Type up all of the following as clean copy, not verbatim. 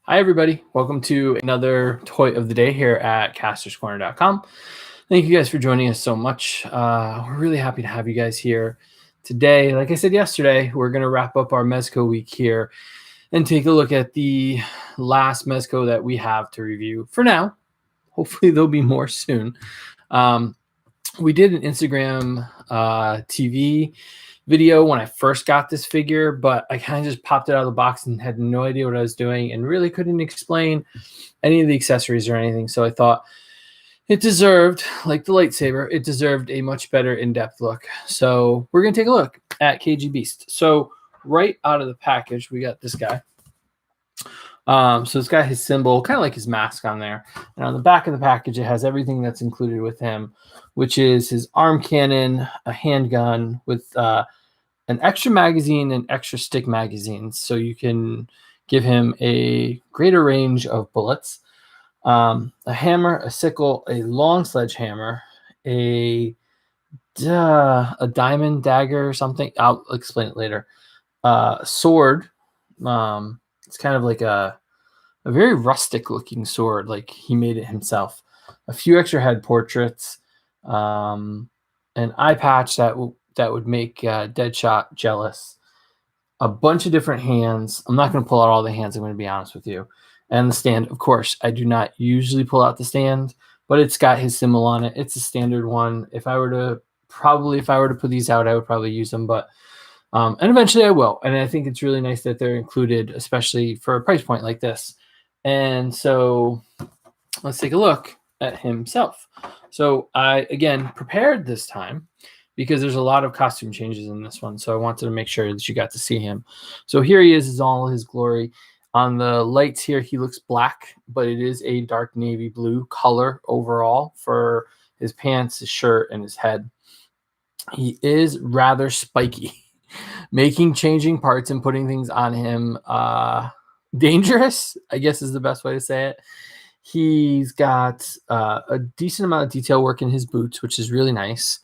Hi, everybody. Welcome to another toy of the day here at castorscorner.com. Thank you guys for joining us so much. We're really happy to have you guys here today. Like I said yesterday, we're going to wrap up our Mezco week here and take a look at the last Mezco that we have to review for now. Hopefully, there'll be more soon. We did an Instagram TV video when I first got this figure, but I kind of just popped it out of the box and had no idea what I was doing and really couldn't explain any of the accessories or anything. So I thought it deserved, like the lightsaber, it deserved a much better in-depth look. So we're going to take a look at KGBeast. So right out of the package, we got this guy. So it's got his symbol, kind of like his mask on there. And on the back of the package, it has everything that's included with him, which is his arm cannon, a handgun with an extra magazine and extra stick magazines. So you can give him a greater range of bullets, a hammer, a sickle, a long sledgehammer, a diamond dagger or something. I'll explain it later. Sword. It's kind of like a very rustic looking sword, like he made it himself. A few extra head portraits, an eye patch that would make Deadshot jealous. A bunch of different hands. I'm not going to pull out all the hands, I'm going to be honest with you. And the stand, of course, I do not usually pull out the stand, but it's got his symbol on it. It's a standard one. If I were to put these out, I would probably use them, but and eventually I will. And I think it's really nice that they're included, especially for a price point like this. And so let's take a look at himself. So I, again, prepared this time because there's a lot of costume changes in this one. So I wanted to make sure that you got to see him. So here he is all his glory. On the lights here, he looks black, but it is a dark navy blue color overall for his pants, his shirt, and his head. He is rather spiky. Making changing parts and putting things on him dangerous, I guess is the best way to say it. He's got a decent amount of detail work in his boots, which is really nice.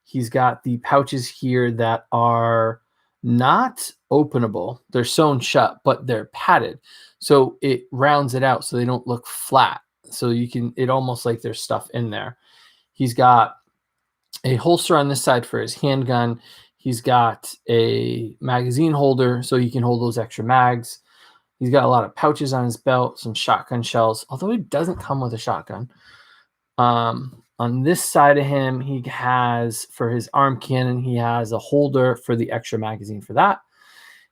He's got the pouches here that are not openable. They're sewn shut, but they're padded. So it rounds it out so they don't look flat. So it almost like there's stuff in there. He's got a holster on this side for his handgun. He's got a magazine holder so he can hold those extra mags. He's got a lot of pouches on his belt, some shotgun shells, although he doesn't come with a shotgun. On this side of him, he has, for his arm cannon, he has a holder for the extra magazine for that.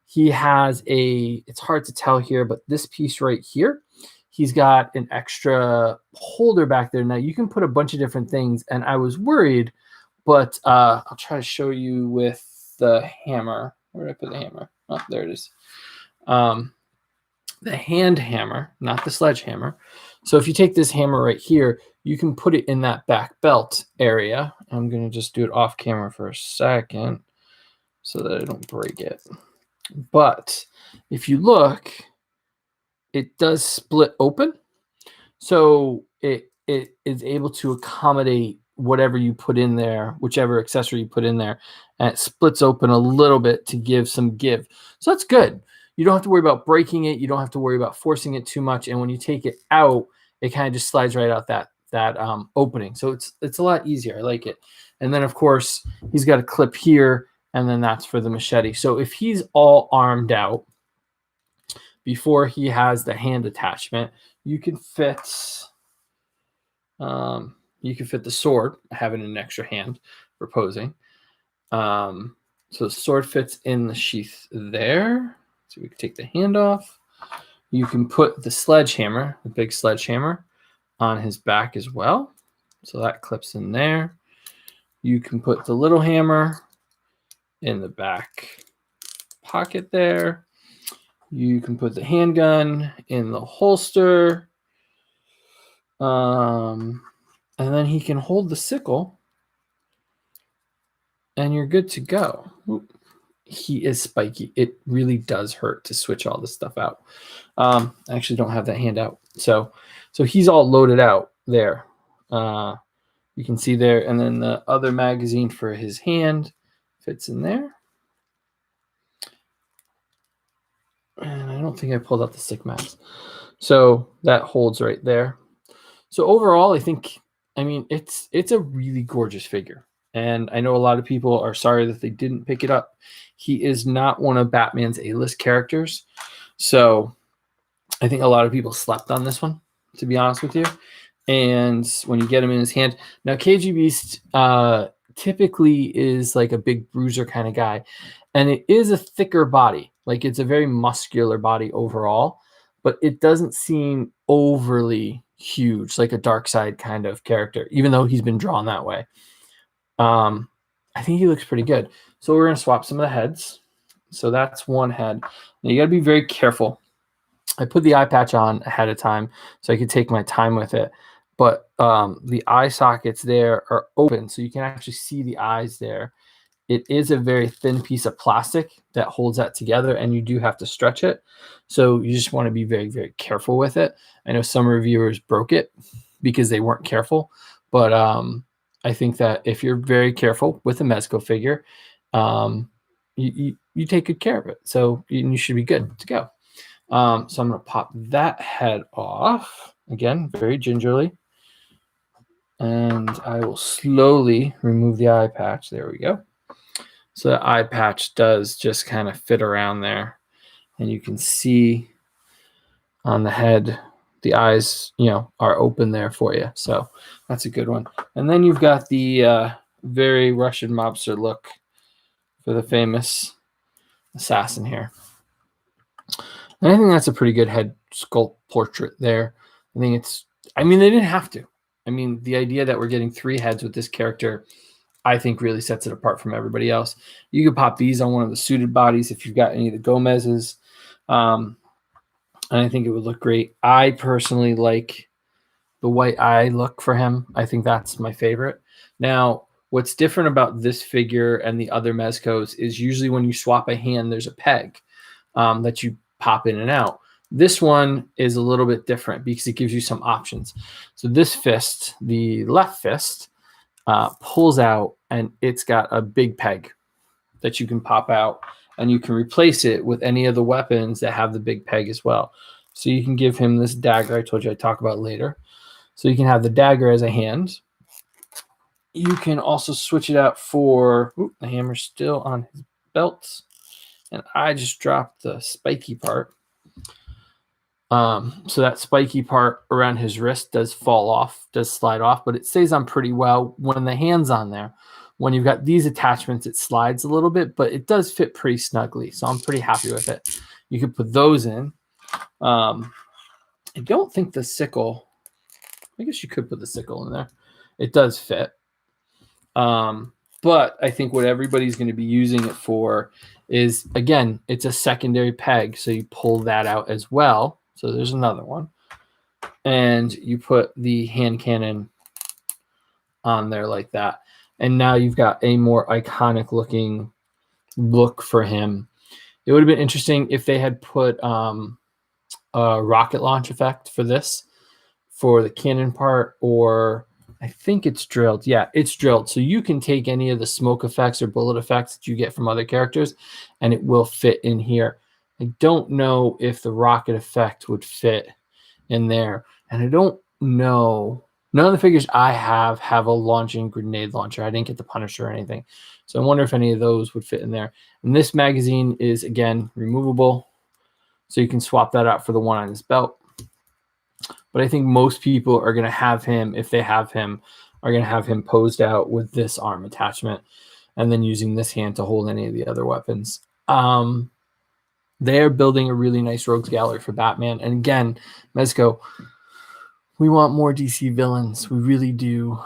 He has it's hard to tell here, but this piece right here, he's got an extra holder back there. Now, you can put a bunch of different things, and I was worried, but I'll try to show you with the hammer. Where did I put the hammer? Oh, there it is. The hand hammer, not the sledgehammer. So if you take this hammer right here, you can put it in that back belt area. I'm going to just do it off camera for a second so that I don't break it. But if you look, it does split open. So it is able to accommodate whatever you put in there, whichever accessory you put in there, and it splits open a little bit to give some give. So that's good. You don't have to worry about breaking it. You don't have to worry about forcing it too much. And when you take it out, it kind of just slides right out that opening. So it's a lot easier. I like it. And then, of course, he's got a clip here, and then that's for the machete. So if he's all armed out before he has the hand attachment, you can fit the sword, having an extra hand for posing. So the sword fits in the sheath there. So we can take the hand off. You can put the sledgehammer, the big sledgehammer, on his back as well. So that clips in there. You can put the little hammer in the back pocket there. You can put the handgun in the holster. And then he can hold the sickle, and you're good to go. Oop. He is spiky. It really does hurt to switch all this stuff out. I actually don't have that hand out. So he's all loaded out there. You can see there. And then the other magazine for his hand fits in there. And I don't think I pulled out the stick max. So that holds right there. So overall, I mean, it's a really gorgeous figure. And I know a lot of people are sorry that they didn't pick it up. He is not one of Batman's A-list characters. So I think a lot of people slept on this one, to be honest with you. And when you get him in his hand, now KGBeast typically is like a big bruiser kind of guy, and it is a thicker body. Like it's a very muscular body overall, but it doesn't seem overly huge, like a dark side kind of character, even though he's been drawn that way. I think he looks pretty good. So we're going to swap some of the heads. So that's one head. Now you got to be very careful. I put the eye patch on ahead of time so I could take my time with it. But the eye sockets there are open, so you can actually see the eyes there. It is a very thin piece of plastic that holds that together, and you do have to stretch it. So you just want to be very, very careful with it. I know some reviewers broke it because they weren't careful, but I think that if you're very careful with a Mezco figure, you take good care of it. So you should be good to go. So I'm going to pop that head off, again, very gingerly. And I will slowly remove the eye patch. There we go. So the eye patch does just kind of fit around there. And you can see on the head, the eyes, are open there for you. So that's a good one. And then you've got the very Russian mobster look for the famous assassin here. And I think that's a pretty good head sculpt portrait there. I mean, they didn't have to. I mean, the idea that we're getting 3 heads with this character, I think really sets it apart from everybody else. You could pop these on one of the suited bodies if you've got any of the Gomez's. And I think it would look great. I personally like the white eye look for him. I think that's my favorite. Now, what's different about this figure and the other Mezcos is usually when you swap a hand, there's a peg that you pop in and out. This one is a little bit different because it gives you some options. So this fist, the left fist, pulls out, and it's got a big peg that you can pop out, and you can replace it with any of the weapons that have the big peg as well. So you can give him this dagger I told you I'd talk about later. So you can have the dagger as a hand. You can also switch it out for the hammer's still on his belt, and I just dropped the spiky part. So that spiky part around his wrist does fall off, does slide off, but it stays on pretty well when the hand's on there. When you've got these attachments, it slides a little bit, but it does fit pretty snugly. So I'm pretty happy with it. You could put those in. I don't think the sickle, I guess you could put the sickle in there. It does fit. But I think what everybody's going to be using it for is, again, it's a secondary peg. So you pull that out as well. So there's another one. And you put the hand cannon on there like that. And now you've got a more iconic looking look for him. It would have been interesting if they had put a rocket launch effect for this, for the cannon part, or I think it's drilled. Yeah, it's drilled. So you can take any of the smoke effects or bullet effects that you get from other characters, and it will fit in here. I don't know if the rocket effect would fit in there. And I don't know. None of the figures I have a launching grenade launcher. I didn't get the Punisher or anything. So I wonder if any of those would fit in there. And this magazine is, again, removable. So you can swap that out for the one on his belt. But I think most people are going to have him, if they have him, are going to have him posed out with this arm attachment and then using this hand to hold any of the other weapons. They're building a really nice rogues gallery for Batman. And again, Mezco, we want more DC villains. We really do.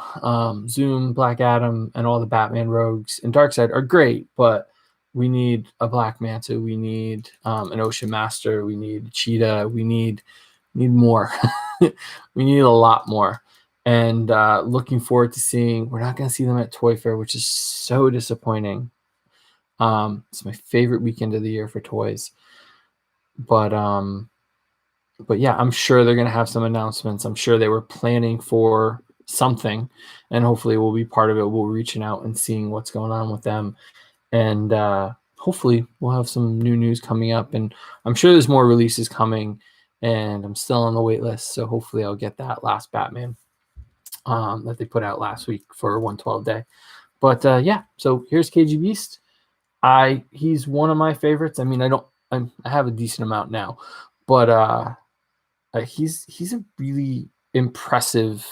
Zoom, Black Adam, and all the Batman rogues and Darkseid are great, but we need a Black Manta. We need an Ocean Master. We need Cheetah. We need more. We need a lot more. And looking forward to seeing, we're not going to see them at Toy Fair, which is so disappointing. It's my favorite weekend of the year for toys. But yeah, I'm sure they're going to have some announcements. I'm sure they were planning for something, and hopefully we'll be part of it. We'll be reaching out and seeing what's going on with them, and hopefully we'll have some new news coming up, and I'm sure there's more releases coming, and I'm still on the wait list. So hopefully I'll get that last Batman that they put out last week for 112 day. But yeah, so here's KGBeast. He's one of my favorites. I mean, I have a decent amount now, but he's a really impressive,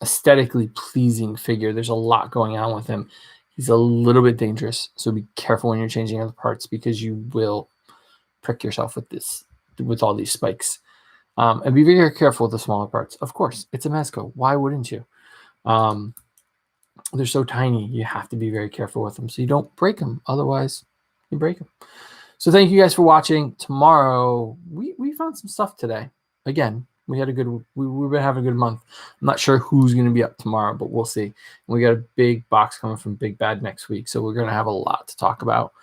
aesthetically pleasing figure. There's a lot going on with him. He's a little bit dangerous, so be careful when you're changing other parts because you will prick yourself with all these spikes. And be very careful with the smaller parts. Of course, it's a Mezco. Why wouldn't you? They're so tiny. You have to be very careful with them so you don't break them. Otherwise, you break them. So thank you guys for watching. Tomorrow, we found some stuff today. Again, we've been having a good month. I'm not sure who's going to be up tomorrow, but we'll see. We got a big box coming from Big Bad next week, so we're going to have a lot to talk about.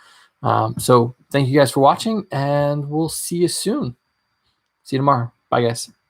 So thank you guys for watching, and we'll see you soon. See you tomorrow. Bye, guys.